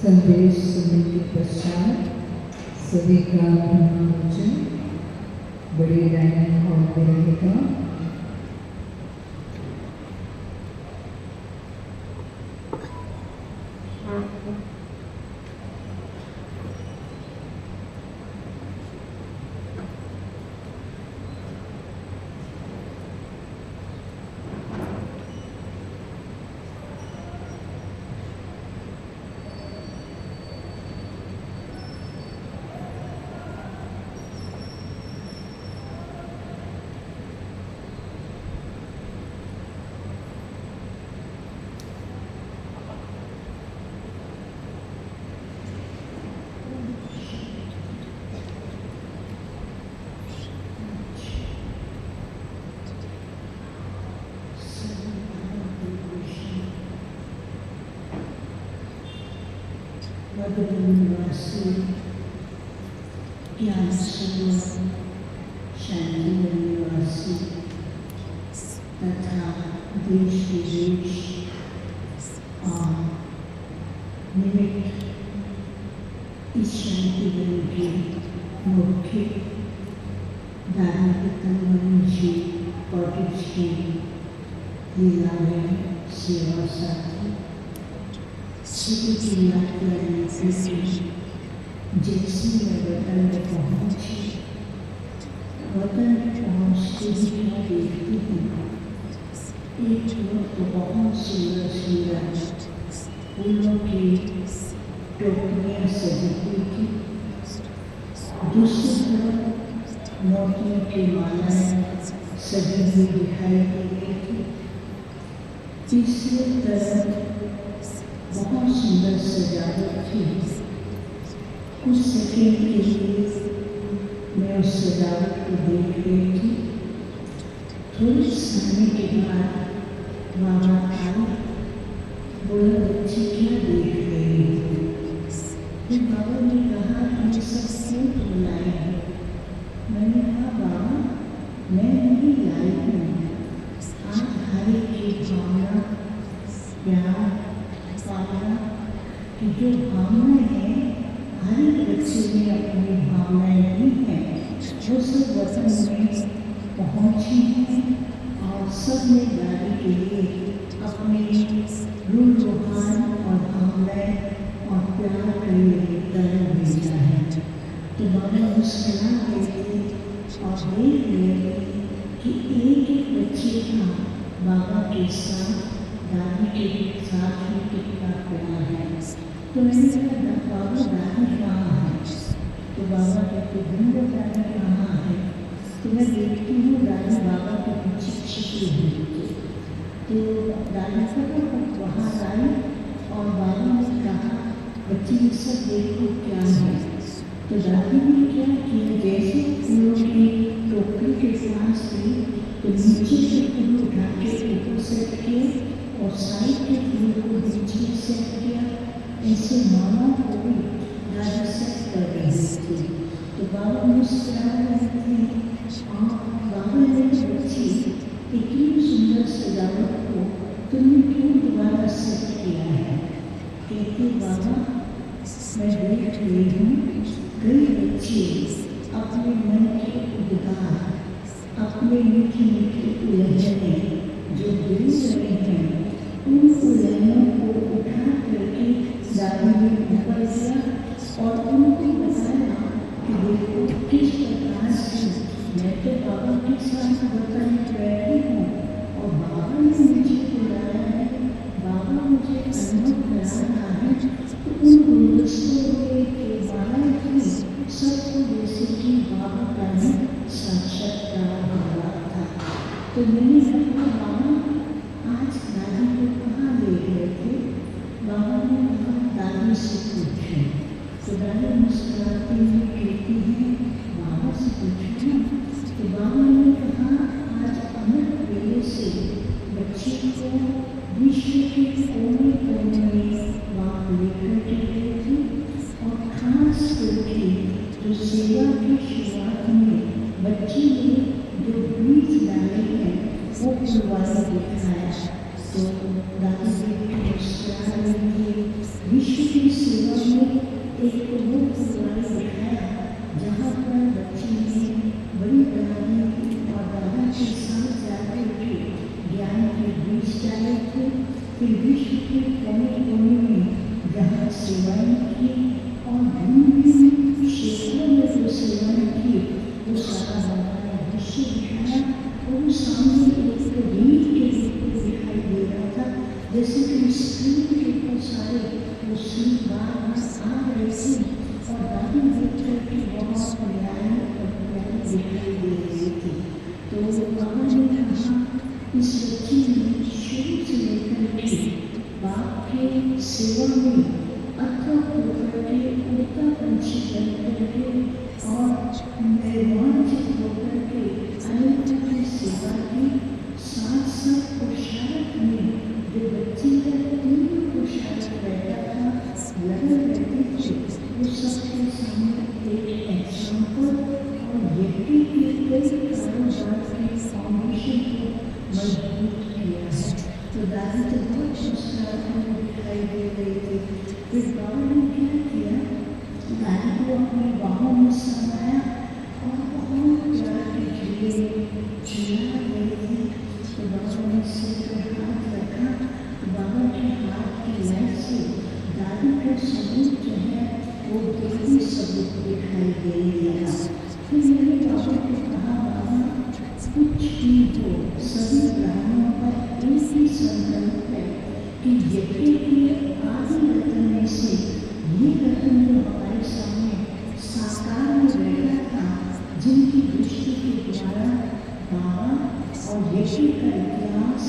संदेश सुनने के पश्चात सभी का भ्रमण बड़ी डाइनिंग हॉल में रहेगा। निवासी ज्ञान स्वरूप शांति निवासी तथा देश विदेश और निमित्त इस शांति वन के मुख्य दान जी कॉटेज की लीलामय सेवा साथी सभी की याद करने से जैसे मैं वतन में पहुँची, वतन पहुँचते ही मैं देखती हूँ एक लोग तो बहुत सुंदर सुंदर फूलों की टोकरियाँ सजी हुई थी, दूसरी तरफ मोतियों की मालाएं सजी हुई दिखाई दे रही थी, तीसरी तरफ बहुत सुंदर सजावट थी। कुछ सेकंड के लिए मैं उस सजावट को देख रही थी। थोड़े समय के बाद बाबा आए, बोला बच्चे क्या देख रही हो? फिर बाबा ने कहा ये सब क्यों बुलाए हैं? मैंने कहा बाबा मैं नहीं लाई हूँ, आज हर एक की भावना प्यार कि जो भावनाएं हैं हर एक बच्चे में अपनी भावनाएं भी हैं, जो सब वतन में पहुँची हैं और सब ने गाड़ी के लिए अपने रूह रूहान और भावनाएं और प्यार के लिए तरह भेजा है। तो बाबा मुस्कुरा रहे थे और देख रहे थे कि एक एक बच्चे का बाबा के साथ दादी के साथ में कितना प्यार है। तो मैंने कहा बाबा दादी कहाँ है? तो बाबा कहते भिंड दादी कहाँ है? तो मैं देखती हूँ दादी बाबा के पीछे छिपी हुई थी। तो दादी को वहाँ आई और बाबा ने कहा बच्ची ये सब देखो क्या है? तो दादी ने क्या किया, जैसे फूलों की टोकरी के पास थी तो नीचे से फूल उठा के ऊपर सेट किए और साइड के फूल को नीचे सेट किया। ऐसे मामा को भी दादी सेट कर रही थी। तो बाबा मुस्कुरा रहे थे और बाबा ने बच्ची इतनी सुंदर सजावट को तुमने क्यों दोबारा सेट किया है? कहते बाबा मैं देख रही हूँ कई बच्चे अपने मन के उद्गार, अपने मीठी मीठी उलझने जो दिल रहे हैं, उन उलझनों को उठा करके दादी ने ऊपर दिया और उनको बताया कि देखो किस प्रकार से मैं तो बाबा के साथ वतन में बैठी हूँ और बाबा ने मुझे बुलाया है, बाबा मुझे अनुभव करा रहा है। तो उन गुलदस्तों के बारे में सबको जैसे कि बाबा का ही साक्षात्कार हो रहा था। तो मैंने कहा बाबा आज दादी को कहाँ ले गए थे? बाबा ने कहा दादी से पूछे। तो दादी मुस्कुराती हुई कहती है बाबा से पूछना। तो बाबा ने कहा आज अमृत वेले से बच्चे को विश्व के कोने कोने में बाप लेकर के गए थे और खास करके जो सेवा की शुरुआत में बच्चे ने जो बीज डाले हैं वो फुलवारी दिखाया। तो दादी मुस्कुरा रही थी, विश्व की सेवा कि विश्व के कोने कोने में जहाँ सेवाएं की और भिन्न क्षेत्रों में जो सेवाएं की वो सारा बाबा ने दृश्य दिखाया और वो सामने एक रील के रूप में दिखाई दे रहा था, जैसे कि स्क्रीन के ऊपर सारे वो सीन बार आ रहे थे और दादी देखकर की बहुत न्याय और प्यारी दिखाई दे रही थी। तो बाबा ने कहा इस बच्ची ने शुरू से लेकर के बाप के सेवा में अथक होकर के उड़ता पंछी बन करके और मेहमानचित होकर के अनंत की सेवा की, साथ साथ पुरुषार्थ में जो बच्ची का तीव्र पुरुषार्थ रहता था, लगन रहती थी, वो सबके सामने एक एग्जाम्पल और यज्ञ के कई कारोबार के फाउंडेशन को मजबूत किया है। तो दादी तो बहुत मुस्कुराते हुए दिखाई दे रही थी। फिर बाबा ने क्या किया, दादी को अपनी बाहों में समाया और बहुत प्यार के झूले झूला रही थी। तो बाबा ने सिर पर हाथ रखा, तो बाबा के हाथ की लय से दादी का सबूत जो है वो देवी सबूत दिखाई दे रहा। फिर मैंने बाबा को कहा, बाबा कुछ भी हो, सभी ब्राह्मणों का एक ही संकल्प है कि यज्ञ के आदि रत्न में से ये रत्न जो हमारे सामने साकार में बैठा था, जिनकी दृष्टि के द्वारा बाबा और यज्ञ का इतिहास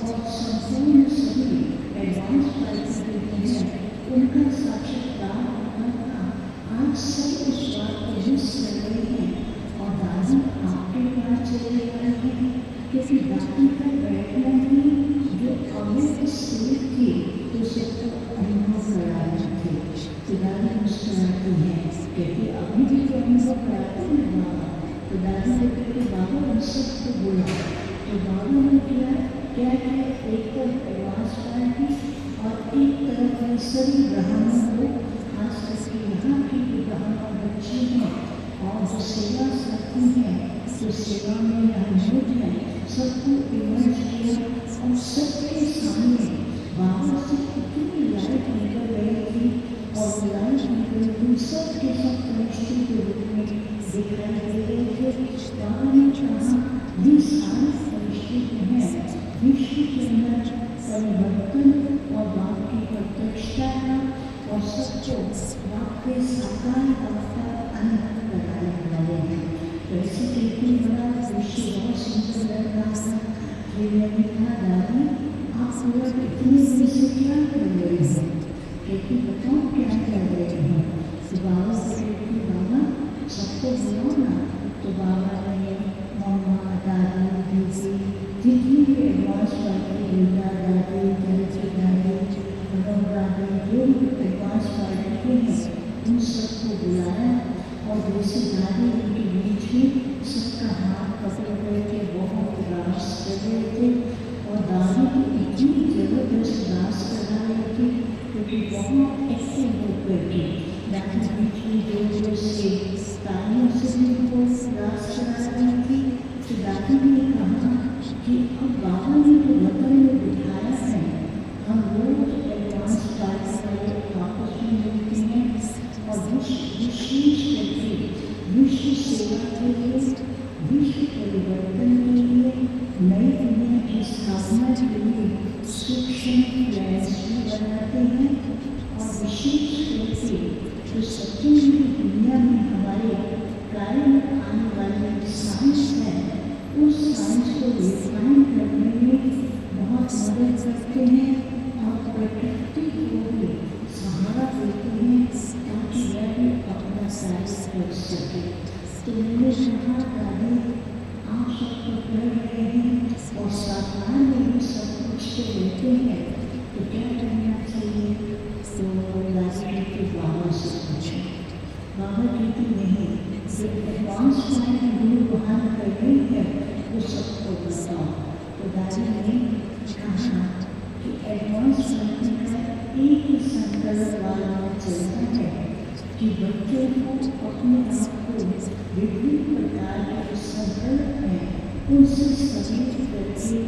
और संपूर्ण सभी एडवांस परिस्थिति है उनका साक्षात्कार होना था। आज सब उस बात को मिस कर रहे हैं और दादी आपके पास चले गए हैं, क्योंकि दादी का बैठना ही जो अमृत स्थिति थी उसे तो अनुभव कराना थे। तो दादी मुस्कुराती है, क्योंकि अभी भी तो अनुभव कराते हैं बाबा। तो दादी ने कहा, बाबा उन सबको बोला। तो बाबा ने किया क्या किया, एक तरफ एडवांस पार्टी और एक तरफ में सभी ब्राह्मणों को, खास करके यहाँ की जो ब्राह्मण बच्चे हैं और जो सेवा करती हैं, जो सेवा में मौजूद है, सबको इमर्ज किया और सबके सामने बाबा से कितनी लाइट निकल रही थी और लाइट निकल रही सबके सब फरिश्ते के रूप में दिखाई दे रहे थे। बाबा ने कहा, ये सारे फरिश्ते जो हैं विश्व के अंदर परिवर्तन और बाप की प्रत्यक्षता का और सबको बाप के साकार का अनुभव कराने वाले हैं। तो ऐसे कितनी बड़ा दृश्य बहुत सुंदर लग रहा था। ये मैंने कहा, दादी आप लोग इतने दिन से क्या कर रहे हो, क्योंकि बताओ क्या कर रहे हो। तो बाबा से कहती, बाबा सबको बुलाओ ना। तो बाबा ने मम्मा दादी दीदी जितनी भी एडवांस पार्टी दुर्गा दादी जलसी दादी मनोज दादी जो भी एडवांस पार्टी के हैं उन सबको बुलाया और जैसे दादी उनके बीच में सबका हाथ पकड़ रहे थे, बहुत रास कर रहे थे और दादी को इतनी जबरदस्त रास करा रहे थे क्योंकि बहुत एक्टिव होकर के दादी बीच में जोर से तालियों से भी उनको रास करा रही थी। तो दादी ने कहा कि अब बाबा ने जो वतन में बिठाया है, हम लोग एडवांस पार्टी वाले आपस में मिलते हैं और विशेष करके विश्व सेवा के लिए, विश्व परिवर्तन के लिए, नई दुनिया की स्थापना के लिए सूक्ष्म प्लान्स बनाते हैं और विशेष करके जो सच्ची दुनिया में हमारे कार्य में आने वाली साइंस है, उस साइंस को रिफाइन करने में बहुत मदद करते हैं और प्रकृति को भी सहारा देते हैं ताकि वह भी अपना कार्य कर सके। तो मैंने कहा, दादी आप सबको कर रहे हैं और साकार में भी सब कुछ तो लेते हैं, तो क्या करना चाहिए। तो दादी के बाबा से पूछा। बाबा कहती, नहीं, जो एडवांस पार्टी गुरु बहाल कर रही है वो सबको बताओ। तो दादी ने कहा कि एडवांस पार्टी का एक ही संकल्प वाला चलता है कि बच्चों को अपने आप को विभिन्न प्रकार के संकल्प में उनसे समेट करके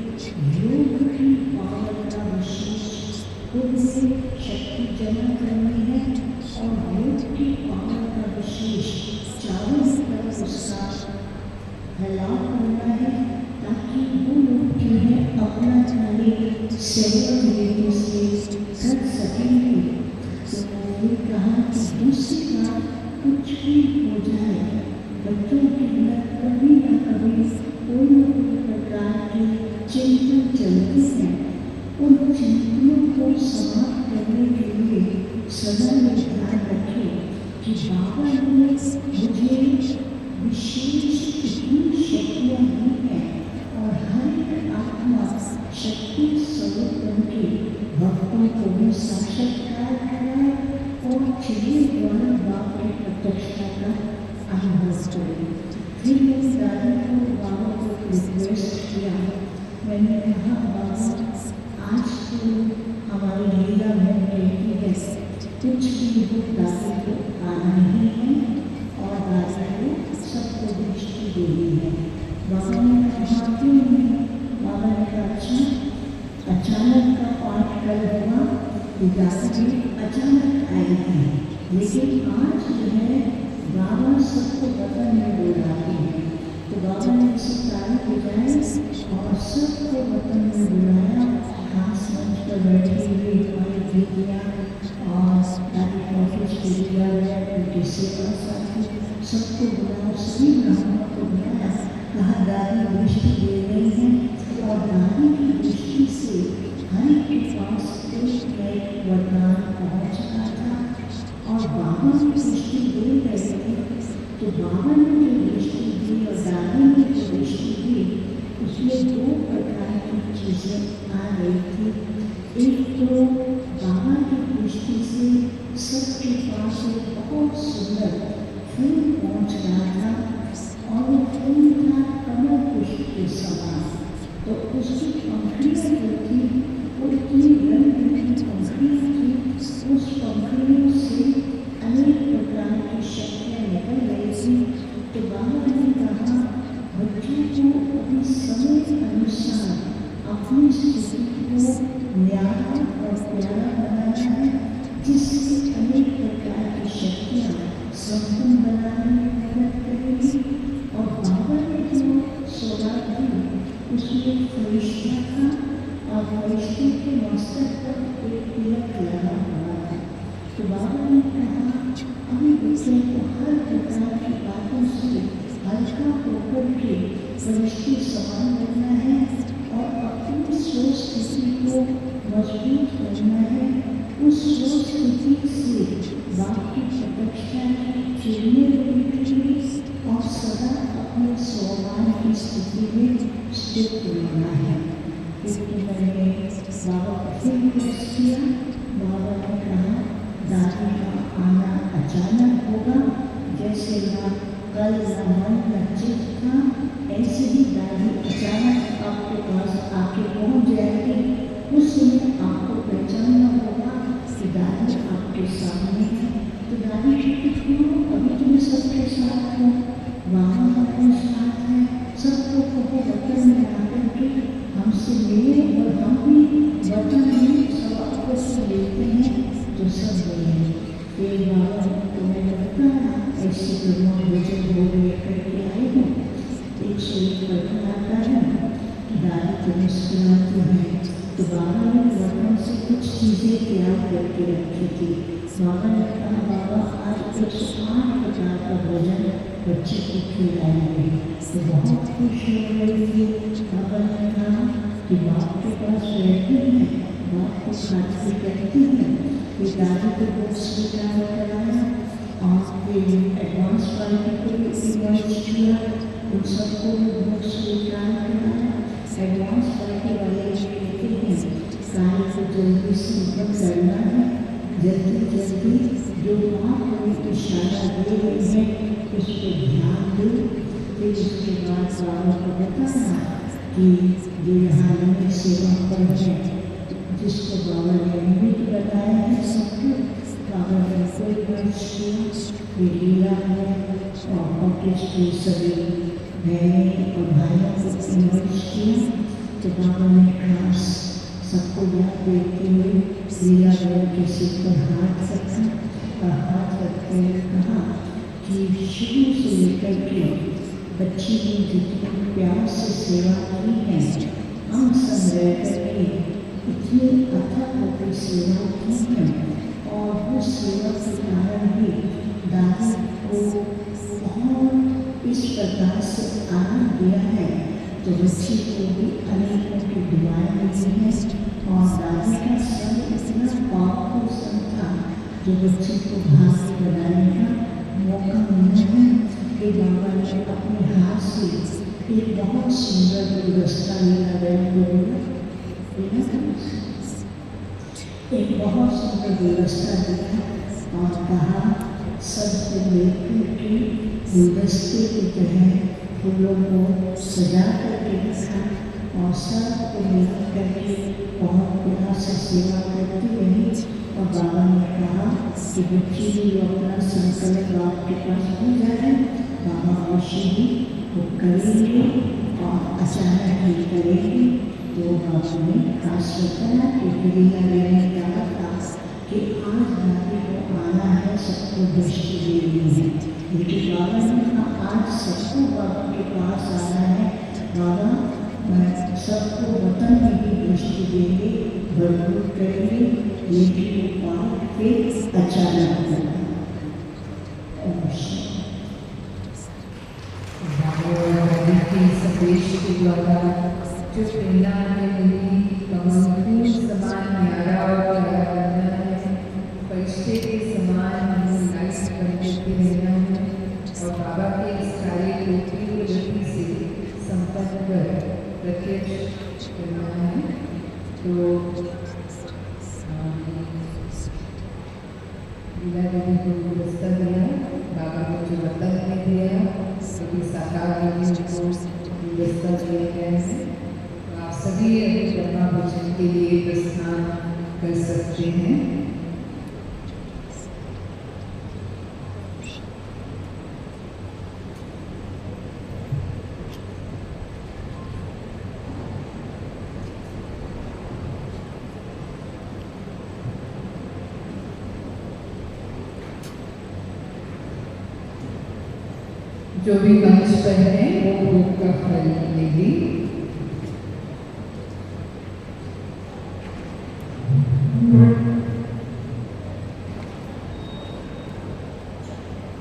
योग की पावर का विशेष उनमें शक्ति जमा करनी है और योग की पावर का विशेष चारों तरफ उसका फैलाव करना है ताकि वो लोग जो है अपना कार्य सेवा तरीके से कर सकेंगे। तो मैंने कहा कि दूसरी बात कुछ भी हो जाए बच्चों के अंदर कभी ना कभी कोई न कोई प्रकार के चिंतन चलते हैं। उन चिंतनों को समाप्त करने के लिए सदा में ध्यान रखें कि बाबा ने मुझे विशेष कितनी शक्तियाँ दी हैं और हर एक आत्मा शक्ति स्वरूप उनके भक्तों को भी साक्षात्कार कराए और चलिए द्वारा बाप की प्रत्यक्षता का अनुभव करें। फिर मैंने दादा को बाबा को रिक्वेस्ट किया, मैंने कहा बाबा आज तो हमारी लीला में कहती है कुछ भी हो दादा को आना ही है और दादा को सबको दृष्टि देनी है। बाबा ने कहा क्यों नहीं? बाबा ने कहा अच्छा अचानक का पाठ कल हुआ दादा जी अचानक आए हैं, लेकिन आज जो है बाबा सबको वतन में बुलाते हैं। तो बाबा ने उसे तारीफ उठाई और सबको वतन में बुलाया। खास मंच पर बैठे हुए हमारे दीदियाँ और दादी ऑफिस के रिवाज उनके सेवा साथी सबको बुलाया, सभी ब्राह्मणों को बुलाया। कहा दादी दृष्टि दे रही हैं और दादी की दृष्टि से हर एक के पास एक वरदान पहुँच रहा था और बाबा की दृष्टि दे रहे थे। तो बाबा ने जो दृष्टि दी और दादी ने जो दृष्टि दी उसमें दो प्रकार की चीज़ें आ रही थी। एक तो बाबा की दृष्टि से सबके पास एक बहुत सुंदर फूल पहुँच रहा था और वो फूल था कमल पुष्प के समान। तो उसकी पंखुड़ियाँ जो थी वो इतनी रंग बिरंगी पंखुड़ियाँ थी, उस पंखुड़ियों से अनेक प्रकार की शक्तियाँ निकल रही थी। तो बाबा ने कहा बच्चों को अपने समय अनुसार अपनी स्थिति को न्यारा और प्यारा बनाना है, जिससे अनेक प्रकार की शक्तियाँ संपन्न बनाने में मदद करेगी। और बाबा ने जो सौगात दी उसमें फरिश्ता था और फरिश्ते के मस्तक पर एक तिलक लगा हुआ था। तो बाबा ने कहा अभी बच्चों को हर प्रकार की बातों से हल्का होकर के फरिश्ते समान करना है और अपनी सोच स्थिति को मजबूत करना है। उस सोच स्थिति से बाप की प्रत्यक्षता चिड़ने लगी और सदा अपने स्वमान की स्थिति में स्थित रहना है। इसके मैंने बाबा को फिर रिक्वेस्ट किया। बाबा ने कहा दादी का आना अचानक होगा, जैसे ना कल ना मन न चित था, ऐसे ही दादी अचानक आपके पास आके पहुँच जाएगी। उस समय आपको पहचानना होगा कि दादी आपके सामने है। तो दादी कहती क्यों अभी तुम सबके साथ हो, बाबा हमारे साथ है, सबको कहो वतन में आकर के हमसे मिले और हम भी वतन में सब आपको से लेते हैं तो सब मिले। ये बाबा तुम्हें लगता है ऐसे दोनों भोजन हो गए करके आए हो। 101 प्रकरण आता है कि दादी को मुस्कुराती है। तो बाबा ने वतन से कुछ चीज़ें तैयार करके रखी थी। बाबा ने कहा बाबा आज 108 प्रकार का भोजन बच्चे को खिलाएंगे। तो बहुत खुश हो रही थी। बाबा ने कहा कि बाप के पास रहती है, बाप को खाती कहती है कि दादी को बहुत स्वीकार कराया और फिर एडवांस पार्टी को इन्वाइट किया, उन सबको बहुत स्वीकार कराया। एडवांस पार्टी वाले कहते हैं कार्य को जल्दी संपन्न करना है, जल्दी जल्दी जो बाप हमें इशारा दे रही है उस पर ध्यान दो। फिर उसके बाद बाबा को बताना कि जो यहाँ नई सेवा पर है, जिसको बाबा ने अमृत बताया है सबको, बाबा ने कोई वर्ष किया, लीला है और ऑर्केस्ट्री सभी बहनें और भाइयों को इन्वाइट किया, तो बाबा ने खास सबको याद देते हुए लीला बहन के सिर पर हाथ रखा और हाथ रखते हुए कहा कि शुरू से लेकर के बच्ची ने जितनी प्यार से सेवा की है, हम सब रह करके इतनी अथक होकर सेवा की है, और उस सेवा के कारण ही दादी को बहुत इस प्रकार से आनंद दिया है, तो बच्ची को भी अनेकों की दुआएं मिली हैं। और दादी का सन इतना पावरफुल सन था जो बच्ची को भागी बनाने का मौका मिला है कि बाबा ने अपने हाथ से एक बहुत सुंदर गुलदस्ता लीला बहन को दिया, एक बहुत सुंदर गुलदस्ता दिया और कहा सबको लेकर के गुलदस्ते की तरह फूलों को सजा करके रखा और सबको मिला करके बहुत प्यार से सेवा करती रही। और बाबा ने कहा कि बच्ची भी अपना संकल्प आपके पास हो जाए, बाबा अवश्य ही वो करेंगे और अचानक ही करेंगे। तो बाबा ने खास बताया कि लीला लेने कहा था कि आज दादी को आना है, सबको दृष्टि देनी है, लेकिन बाबा ने कहा आज सबको बाबा के पास आना है, बाबा सबको वतन में ही दृष्टि देंगे, भरपूर करेंगे, लेकिन वो बात फिर अचानक होगा। संदेश के द्वारा जो प्रेरणा हमें मिली, कमल समान न्यारा और प्यारा बनना है, फरिश्ते के समान हमें लाइट बनते रहना है और बाबा के इस कार्य को तीव्र गति से संपन्न कर प्रत्यक्ष करना है। तो लीला देवी को गुलदस्ता दिया, बाबा को जो वतन में दिया, सभी साकार को गुलदस्ता दिया गया है। तो आप सभी अभी ब्रह्मा भोजन के लिए प्रस्थान कर सकते हैं। जो भी मंच पर है वो भोग का फल लेगी।